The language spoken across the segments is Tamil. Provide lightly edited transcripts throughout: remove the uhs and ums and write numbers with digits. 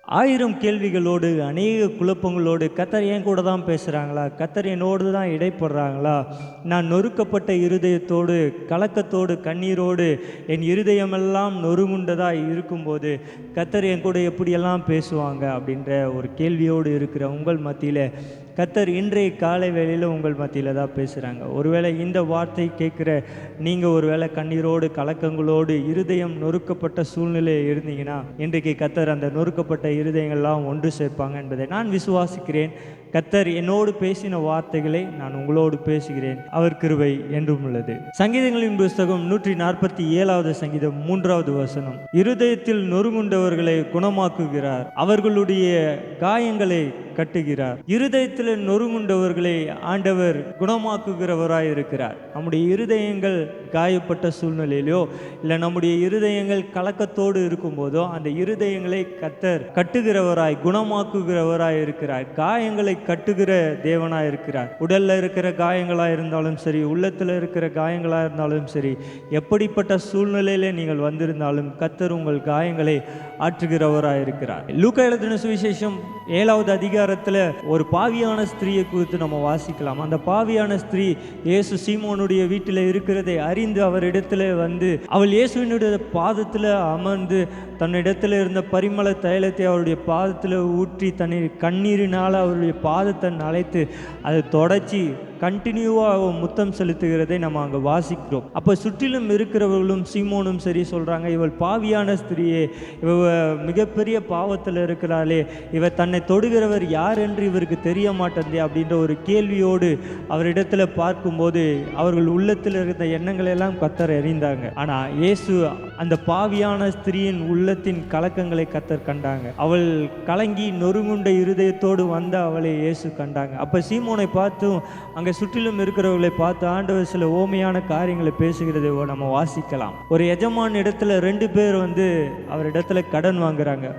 1000 கேள்விகளோடு, அநேக குழப்பங்களோடு, கர்த்தர் என் கூட தான் பேசுகிறாங்களா? கர்த்தர் என்னோடு தான் இடைப்படுறாங்களா? நான் நொறுக்கப்பட்ட இருதயத்தோடு, கலக்கத்தோடு, கண்ணீரோடு, என் இருதயமெல்லாம் நொறுங்குண்டதாக இருக்கும்போது, கர்த்தர் என் கூட எப்படியெல்லாம் பேசுவாங்க? அப்படின்ற ஒரு கேள்வியோடு இருக்கிற உங்கள் மத்தியில் கர்த்தர் இன்றைய காலை வேளையில் உங்கள் மத்தியில் தான் பேசுகிறாங்க. ஒருவேளை இந்த வார்த்தை கேட்குற நீங்கள் ஒருவேளை கண்ணீரோடு, கலக்கங்களோடு, இருதயம் நொறுக்கப்பட்ட சூழ்நிலையில் இருந்தீங்கன்னா, இன்றைக்கு கர்த்தர் அந்த நொறுக்கப்பட்ட இருதயங்கள்லாம் ஒன்று சேர்ப்பாங்க என்பதை நான் விசுவாசிக்கிறேன். கர்த்தர் என்னோடு பேசின வார்த்தைகளை நான் உங்களோடு பேசுகிறேன். அவர் கிருபை என்றும் உள்ளது. சங்கீதங்களின் புஸ்தகம் 147வது சங்கீதம் 3வது வசனம். இருதயத்தில் நொறுங்குண்டவர்களை குணமாக்குகிறார், அவர்களுடைய காயங்களை கட்டுகிறார். இருதயத்தில் நொறுங்குண்டவர்களை ஆண்டவர் குணமாக்குகிறவராய் இருக்கிறார். நம்முடைய இருதயங்கள் காயப்பட்ட சூழ்நிலையிலோ இல்லை நம்முடைய இருதயங்கள் கலக்கத்தோடு இருக்கும்போதோ அந்த இருதயங்களை கர்த்தர் கட்டுகிறவராய் குணமாக்குகிறவராய் இருக்கிறார். காயங்களை கட்டுகிற தேவனாய் இருக்கிறார். உடல்ல இருக்கிற காயங்களா இருந்தாலும் சரி, உள்ளத்துல இருக்கிற காயங்களா இருந்தாலும் சரி, எப்படிப்பட்ட சூழ்நிலையில நீங்கள் வந்திருந்தாலும் கர்த்தர் உங்கள் காயங்களை ஆற்றுகிறவராய் இருக்கிறார். லூக்கா எழுதின சுவிசேஷம் 7வது அதிகாரத்தில் ஒரு பாவியான ஸ்திரீயை குறித்து நம்ம வாசிக்கலாம். அந்த பாவியான ஸ்திரீ இயேசு சீமோனுடைய வீட்டில் இருக்கிறதை அறிந்து அவரிடத்துல வந்து அவள் இயேசுவினுடைய பாதத்தில் அமர்ந்து தன்னிடத்தில் இருந்த பரிமள தைலத்தை அவருடைய பாதத்தில் ஊற்றி தன்னை கண்ணீரினால் அவருடைய பாதத்தை நனைத்து அதை தொடச்சி கண்டினியூவாக முத்தம் செலுத்துகிறதை நம்ம அங்கே வாசிக்கிறோம். அப்போ சுற்றிலும் இருக்கிறவர்களும் சீமோனும் சரி சொல்கிறாங்க, இவள் பாவியான ஸ்திரீயே, இவ மிகப்பெரிய பாவத்தில் இருக்கிறாளே, இவ தன்னை தொடுகிறவர் யார் என்று இவருக்கு தெரிய மாட்டேந்தே அப்படின்ற ஒரு கேள்வியோடு அவரிடத்துல பார்க்கும்போது அவர்கள் உள்ளத்தில் இருந்த எண்ணங்களை எல்லாம் கர்த்தர் அறிந்தாங்க. ஆனால் இயேசு அந்த பாவியான ஸ்திரீயின் உள்ளத்தின் கலக்கங்களை கர்த்தர் கண்டாங்க. அவள் கலங்கி நொறுங்குண்ட இருதயத்தோடு வந்த அவளை இயேசு கண்டாங்க. அப்போ சீமோனை பார்த்தும் அங்கே சுற்றிலும் இருக்கிறவர்களை பார்த்து ஆண்டவர் சில ஓமையான காரியங்களை பேசுகிறதை நம்ம வாசிக்கலாம். ஒரு எஜமான் இடத்துல 2 பேர் வந்து அவர் இடத்துல கடன் வாங்குறாங்க.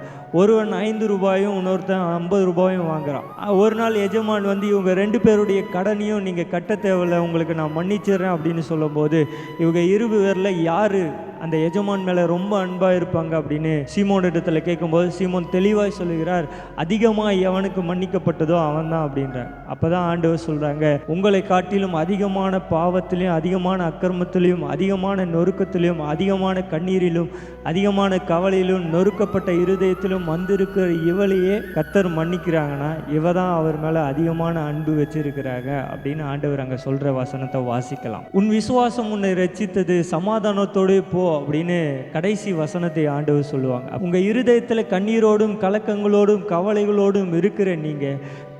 ஒருவன் 5 ரூபாயும் இன்னொருத்தன் 50 ரூபாயும் வாங்குறான். ஒரு நாள் எஜமான் வந்து இவங்க 2 பேருடைய கடனையும் நீங்கள் கட்ட தேவையில்லை, உங்களுக்கு நான் மன்னிச்சிடுறேன் அப்படின்னு சொல்லும்போது இவங்க 2 பேரில் யார் அந்த எஜமான் மேலே ரொம்ப அன்பாக இருப்பாங்க அப்படின்னு சீமோன் இடத்துல கேட்கும்போது சீமோன் தெளிவாய் சொல்லுகிறார், அதிகமாக எவனுக்கு மன்னிக்கப்பட்டதோ அவன் தான் அப்படின்றார். அப்போ தான் ஆண்டவர் சொல்கிறாங்க, உங்களை காட்டிலும் அதிகமான பாவத்திலையும் அதிகமான அக்கிரமத்திலையும் அதிகமான நொறுக்கத்திலையும் அதிகமான கண்ணீரிலும் அதிகமான கவலையிலும் நொறுக்கப்பட்ட இருதயத்திலும் வந்திருக்கிற இவளையே கர்த்தர் மன்னிக்கிறாங்கன்னா இவ தான் அவர் மேலே அதிகமான அன்பு வச்சிருக்கிறாங்க அப்படின்னு ஆண்டவர் அங்கே சொல்கிற வசனத்தை வாசிக்கலாம். உன் விசுவாசம் உன்னை ரட்சித்தது, சமாதானத்தோடு போ அப்படின்னு கடைசி வசனத்தை ஆண்டவர் சொல்லுவாங்க. உங்க இருதயத்துல கண்ணீரோடும் கலக்கங்களோடும் கவலைகளோடும் இருக்கிற நீங்க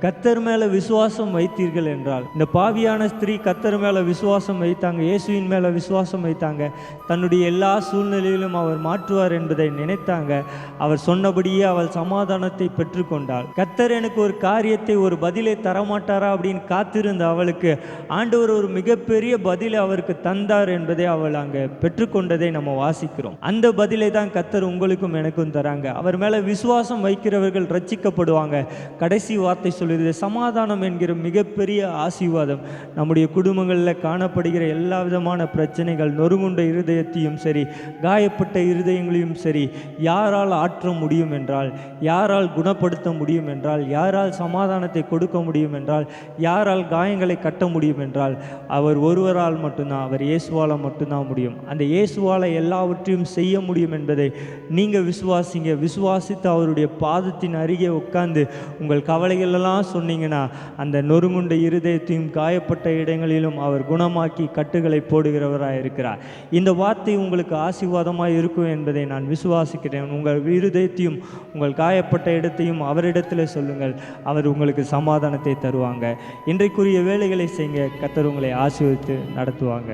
கர்த்தர் மேல விசுவாசம் வைத்தீர்கள் என்றால், இந்த பாவியான ஸ்திரீ கர்த்தர் மேல விசுவாசம் வைத்தாங்க, இயேசுவின் மேல விசுவாசம் வைத்தாங்க, தன்னுடைய எல்லா சூழ்நிலையிலும் அவர் மாற்றுவார் என்பதை நினைத்தாங்க. அவர் சொன்னபடியே அவள் சமாதானத்தை பெற்றுக்கொண்டாள். கர்த்தர் எனக்கு ஒரு காரியத்தை ஒரு பதிலை தரமாட்டாரா அப்படின்னு காத்திருந்த அவளுக்கு ஆண்டவர் ஒரு மிகப்பெரிய பதிலை அவருக்கு தந்தார் என்பதை அவள் அங்கே பெற்றுக்கொண்டதை நம்ம வாசிக்கிறோம். அந்த பதிலை தான் கர்த்தர் உங்களுக்கும் எனக்கும் தராங்க. அவர் மேல விசுவாசம் வைக்கிறவர்கள் ரட்சிக்கப்படுவாங்க. கடைசி வார்த்தை சொல்லுது, சமாதானம் என்கிற மிகப்பெரிய ஆசீர்வாதம் நம்முடைய குடும்பங்களில் காணப்படுகிற எல்லா விதமான பிரச்சனைகள், நொறுங்குண்ட இருதயத்தையும் சரி, காயப்பட்ட இருதயங்களையும் சரி, யாரால் ஆற்ற முடியும் என்றால், யாரால் குணப்படுத்த முடியும் என்றால், யாரால் சமாதானத்தை கொடுக்க முடியும் என்றால், யாரால் காயங்களை கட்ட முடியும் என்றால் அவர் ஒருவரால் மட்டும்தான், அவர் இயேசுவால் மட்டும்தான் முடியும். அந்த இயேசுவால் எல்லாவற்றையும் செய்ய முடியும் என்பதை நீங்கள் விசுவாசிங்க. விசுவாசித்து அவருடைய பாதத்தின் அருகே உட்கார்ந்து உங்கள் கவலைகளெல்லாம் சொன்னீங்கன்னா அந்த நொறுங்குண்ட இருதயத்தையும் காயப்பட்ட இடங்களிலும் அவர் குணமாக்கி கட்டுகளை போடுகிறவராக இருக்கிறார். இந்த வார்த்தை உங்களுக்கு ஆசீர்வாதமாக இருக்கும் என்பதை நான் விசுவாசிக்கிறேன். உங்கள் இருதயத்தையும் உங்கள் காயப்பட்ட இடத்தையும் அவரிடத்தில் சொல்லுங்கள், அவர் உங்களுக்கு சமாதானத்தை தருவாங்க. இன்றைக்குரிய வேலைகளை செய்யுங்க, கர்த்தர் உங்களை ஆசீர்வதித்து நடத்துவாங்க.